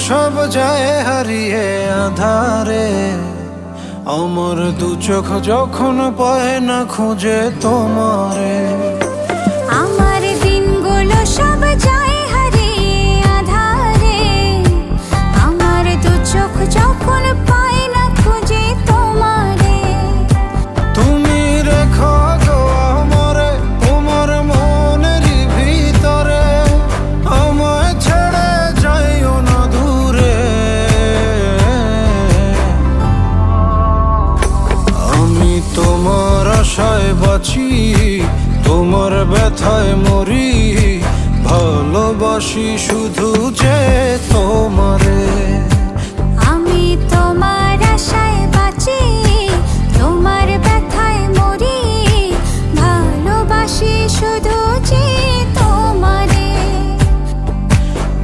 সব যায় হারিয়ে আধারে, আমার দু চোখ যখন পায় না খুঁজে তোমারে। আমার দিনগুলো সব যায় হারিয়ে আঁধারে, আমার দু চোখ যখন পায় না খুঁজে তোমারে। তুমি রেখো গো আমারে তোমার মনের ভিতরে, আমায় ছেড়ে যাইও না দূরে। আমি তোমার আশায় বাঁচি, তোমার ব্যথায় মরি, ভালোবাসি শুধু যে তোমারে।